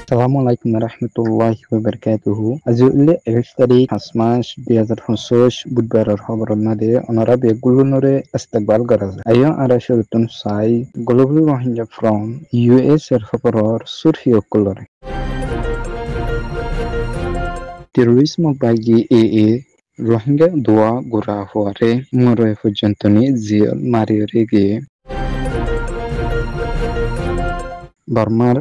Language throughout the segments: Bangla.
Assalamualaikum warahmatullahi wabarakatuh. Azule 1 tarik Hasmas 2025 বুধবারের খবরের মাঝে ওনারা বেগুলোনরে ইস্তেকবাল করা যায়। আইন আড়াইশোরতন সাই গ্লোবাল রোহিঙ্গা ফ্রম ইউএস এর খবরের সুরহিয়কুলরে টেরোরিজম বাগি রোহিঙ্গা দোয়া গোরা হওয়ারে মরে পর্যন্ত নিয়ে জিয়ল মারিয়ে গিয়ে বর্মার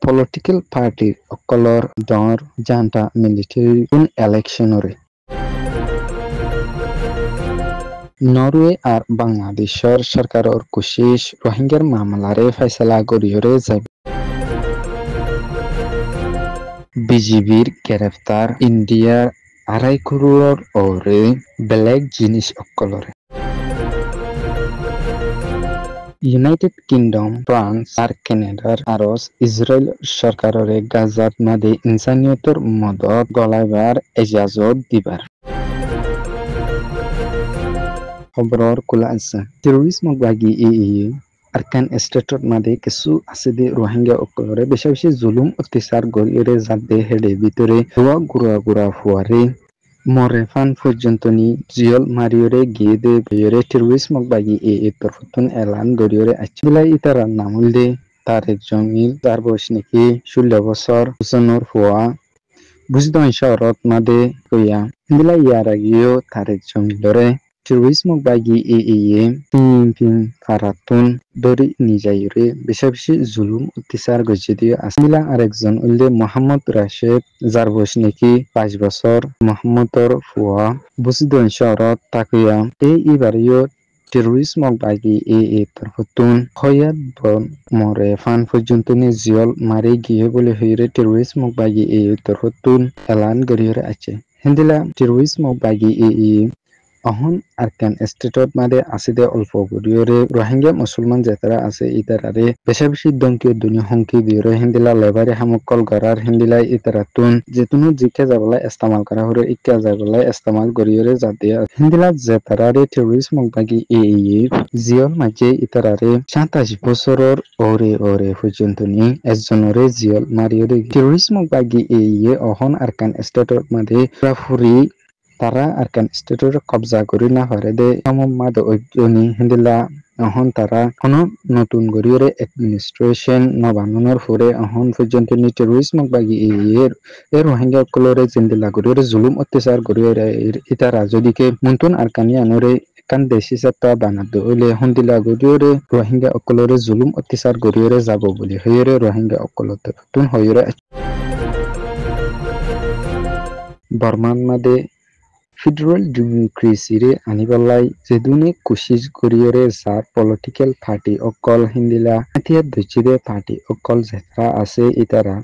পলিটিক্যাল পার্টি অকলর দর জান্টা মিলিটারি ইলেকশনরে নরওয়ে আর বাংলাদেশের সরকারের কোশিশ রোহিঙ্গার মামলারে ফয়সালা করিয়রে যাবে বিজিবির গ্রেফতার ইন্ডিয়ার 2.5 করোড়র ওরে বেলেগ জিনিস অকলরে ইউনাইটেড কিংডম ফ্রান্স আর কানাডার আরস ইসরায়েল সরকারের গাজাত মাদে ইনসানিয়তর মদত গলাইবার এজাজত দিবার খবরর খোলা আছে টেরোরিজম বাগি আরকান স্টেটর মাদে কিছু আছে দে রোহিঙ্গা অকলরে বেশি বেশি জুলুম অত্যাচার গরিয়রে যাতে হেডে ভিতরে গুড়া ফুয়ারে মরে ফান পর্যন্ত নি জিয়ল মারিয়রে গিয়ে দে বেয়রে টেরোরিজম বাগি তরফতুন এলান গরিয়রে আচ্ছিলাই ইতারা নামুল দে তারেক জমিল তার বয়স নাকি 16 বছর হুসনর ফুয়া বুঝদন শহরত মাদে কইয়া হিলা ইয়ার আগেও তারেক জমিলরে টেরোরিজম বাগি তিন ফারাতুন দরি নিজাইরে বেশি বেশি জুলুম অত্যাচার গজে দিয়ে আসমিলা আরেকজন উল্লে মোহাম্মদ রাশেদ যার বয়স নাকি 5 বছর মোহাম্মদর ফুয়া বুঝদন শহরত তাকিয়া ইবারিও টেরোরিজম বাগি তরফতুন হয়াত বন মরে ফান পর্যন্ত নি জিয়ল মারি গিয়ে বলে হইরে টেরোরিজম বাগি তরফতুন এলান গরিয়রে আছে হিন্দিলা টেরোরিজম বাগি অহন আরকান স্টেটত মাদে আছে দে অল্প গরিয়রে রোহিঙ্গা মুসলমান যেতারা আছে ইতারারে বেশি বেশি দমকি দুনিয়া হুমকি দিয়রে হিন্দিলা লেবারে হামকল গরার হিন্দিলা ইতারাতুন যেতুনো জিকে যাবলা ইস্তেমাল করা হরে ইকা যাবলা ইস্তেমাল গরিয়রে জাতিয়া হিন্দিলা যেতারারে টেরোরিজম বাগি জিয়ল মাঝে ইতারারে 27 বছরের ওরে পর্যন্ত নি একজনরে জিয়ল মারিয়রে টেরোরিজম বাগি অহন আরকান স্টেটত মাদে পুরাপুরি তারা আরকান স্টেটর কবজা করি না পারে দে মোহাম্মদ ঐজনী হিন্দিলা অহন তারা কোন নতুন গরিয়রে অ্যাডমিনিস্ট্রেশন নবাননের পরে অহন পর্যন্ত নি টেরোরিজম বাগি এর রোহিঙ্গা কলরে জিন্দিলা গরিয়রে জুলুম অত্যাচার গরিয়রে ইতারা যদিকে মুন্তুন আরকানি আনরে কান দেশি সত্তা বানাদ হইলে হন্দিলা গরিয়রে রোহিঙ্গা অকলরে জুলুম অত্যাচার গরিয়রে যাব বলি হইরে রোহিঙ্গা অকলতে তুন হইরে বর্মান মাদে ফেডারেল ডেমোক্রেসিরে আনিবালাই যেদুনে কোশিশ করিয়রে যার পলিটিক্যাল পার্টি অকল হিন্দিলা এতিয়া দৈচিদে পার্টি অকল যেটা আছে ইতারা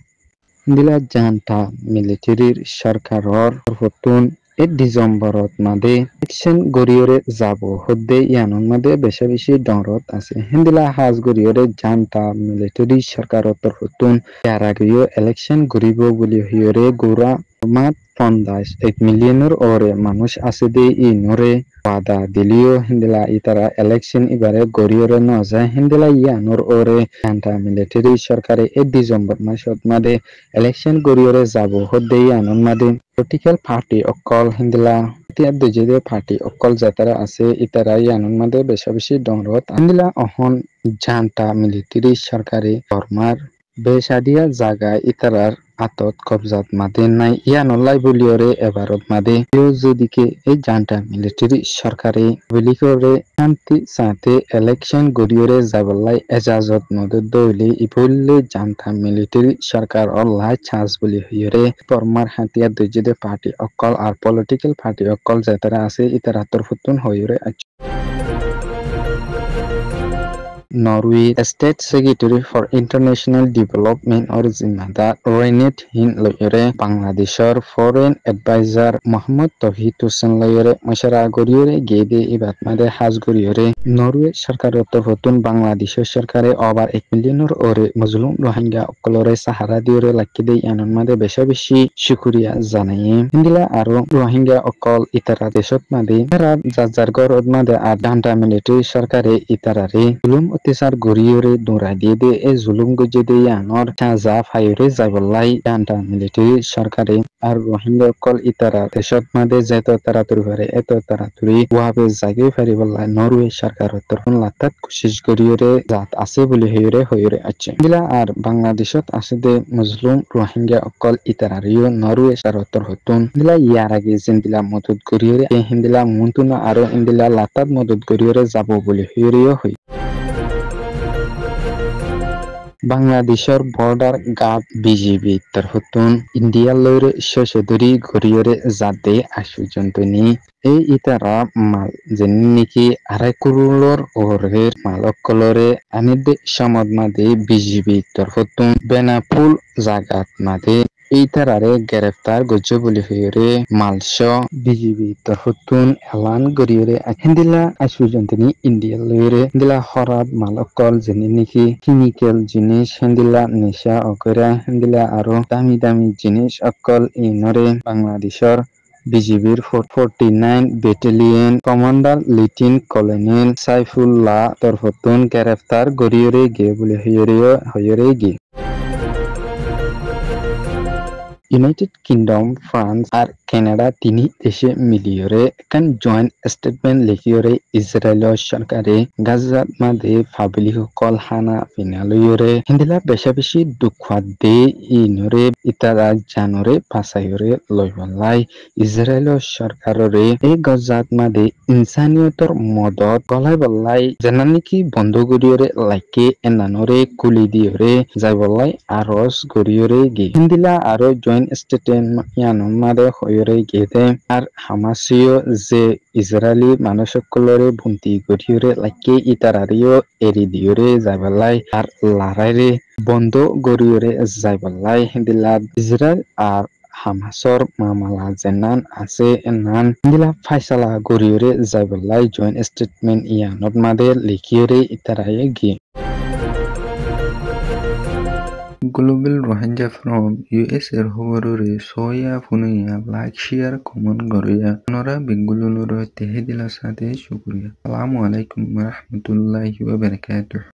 হিন্দিলা জান্টা মিলিটারির সরকারর ফতুন 8 ডিসেম্বরত মাদে ইলেকশন গরিয়রে যাব হদ্দে ইয়ানন মাদে বেশি বেশি ডরত আছে হিন্দিলা হাজ গরিয়রে জান্টা মিলিটারি সরকারর তরফতুন ইয়ার আগেও ইলেকশন গরিব বলি হইরে গোরা মাত 1 মিলিয়নের ওরে মানুষ আছে দে নরে বাদা দিলিও হিন্দিলা ইতারা ইলেকশন এবারে গরিয়রে ন যায় হিন্দিলা ইয়ানোর ওরে জান্টা মিলিটারি সরকারে 8 ডিসেম্বর মাসত মাদে ইলেকশন গরিয়রে যাব হদ্দে ইয়ানন মাদে পলিটিক্যাল পার্টি অকল হিন্দিলা এতিয়া দুজেদে পার্টি অকল যাতারা আছে ইতারা ইয়ানন মাদে বেশি বেশি ডরত হিন্দিলা অহন জান্টা মিলিটারি সরকারে বর্মার বেসাদিয়া জায়গা ইতারার আতত কবজাত মাদে নাই ইয়ানলাই বলিয়রে এবারত মাদে যদিকে এই জান্টা মিলিটারি সরকারে বলিকরে শান্তি সাথে ইলেকশন গরিয়রে যাবলাই এজাজত মদত দইলে ইবলে জান্টা মিলিটারি সরকার অল্লাই চান্স বলি হইরে বর্মার হাতিয়ার দুজেদে পার্টি অকল আর পলিটিক্যাল পার্টি অকল যেতারা আছে ইতারা তরফতুন হইরে আছে Norway State Secretary for International Development or Zimmada Reinit Hin Loyere Bangladeshor Foreign Advisor Mohammad Tawhid Hussain Loyere Mashara Goriore Gede Ibat Made Haz Goriore Norway Sarkar Tofotun Bangladesh Sarkare over 1 millioner ore Muslim Rohingya Okolore Sahara Diore Lakide Yanon Made Beshabishi Shukuriya Zanaye Hindila Aro Rohingya Okol Itara Deshot Made Arab Zajar Gorod Made Adanta Military Sarkare Itarare Ulum অত্যাচার গড়িয়রে দৌড়া দিয়ে দে এ জুলুম গজে দিয়ে আনর সাজা ফাইরে যাবলাই ডান্টা মিলিটারি সরকারে আর রোহিঙ্গা অকল ইতারা দেশত মাদে যেত তাড়াতাড়ি পারে এত তাড়াতাড়ি ওয়াবে জাগে ফারিবল্লাই নরওয়ে সরকার তখন লাতাত কোশিশ গড়িয়রে জাত আছে বলে হইরে আছে দিলা আর বাংলাদেশত আছে দে মুসলিম রোহিঙ্গা অকল ইতারারিও নরওয়ে সরকার হতুন দিলা ইয়ার আগে জিন্দিলা মদত গড়িয়রে হিন্দিলা মুন্তুনা আরো ইন্দিলা লাতাত মদত গড়িয়রে যাব বলে হই বাংলাদেশের বর্ডার গার্ড বিজিবি তরফতুন ইন্ডিয়া লৈরে শশদরি গড়িয়রে যাতে আশুজন্তনি এই ইতারা মাল যেন নাকি 2.5 করোড়র ওরের মালকলরে আনিদে সমাদ মাদে বিজিবি তরফতুন বেনাপুল জাগাত মাদে এই তারারে গ্রেফতার গজ্জ বলি হইরে মালস বিজিবি তরফতুন এলান গড়িয়রে হিন্দিলা আশুজন্তনি ইন্ডিয়া লৈরে হিন্দিলা হরাত মালকল যেন নাকি কেমিক্যাল জিনিস হিন্দিলা নেশা অকরা হিন্দিলা আরো দামি দামি জিনিস অকল ইনরে বাংলাদেশের বিজিবির 49 battalion commander lieutenant colonel Saifullah তরফতুন গ্রেফতার গড়িয়রে গে বলে হইরে গে ইউনাইটেড কিংডম ফ্রান্স আর কানাডা তিনি দেশে মিলিয়রে একখান জয়েন্ট স্টেটমেন্ট লিখিয়রে ইসরায়েলের সরকারে গাজাত মাদে ফাবলি সকল হানা ফিনালয়রে হিন্দিলা বেশি দুঃখাত দে ইনরে ইতারা জানরে পাসাইরে লইবলাই ইসরায়েলের সরকাররে এই গাজাত মাদে ইনসানিয়তর মদত গলাই বল্লাই জানা নাকি বন্ধ করিয়রে লাইকে এনানরে কুলি দিয়রে যাই বল্লাই আরস গরিয়রে গে হিন্দিলা আরো জয়েন্ট স্টেটমেন্ট ইয়ানো মাদে হইরে গেদে আর হামাসিও যে ইসরায়েলি মানুষসকলরে ভুন্তি গরিয়রে লাইকে ইতারারিও এরি দিয়রে যাইবলাই আর লারাইরে বন্ধ গরিয়রে যাইবলাই হিন্দিলা ইসরায়েল আর হামাসর মামলা জেনান আছে এনান হিন্দিলা ফাইসালা গরিয়রে যাইবলাই জয়েন্ট স্টেটমেন্ট ইয়ানত মাদে লিখিয়রে ইতারায়ে গিয়ে Global Rohingya from US এর খবররে সয়া ফুনুয়া লাইক শেয়ার কমেন্ট করিয়া নরা বেঙ্গলুরুর তেহেদিলা সাথে শুকরিয়া আসসালামু আলাইকুম ওয়া রাহমাতুল্লাহি ওয়া বারাকাতুহু।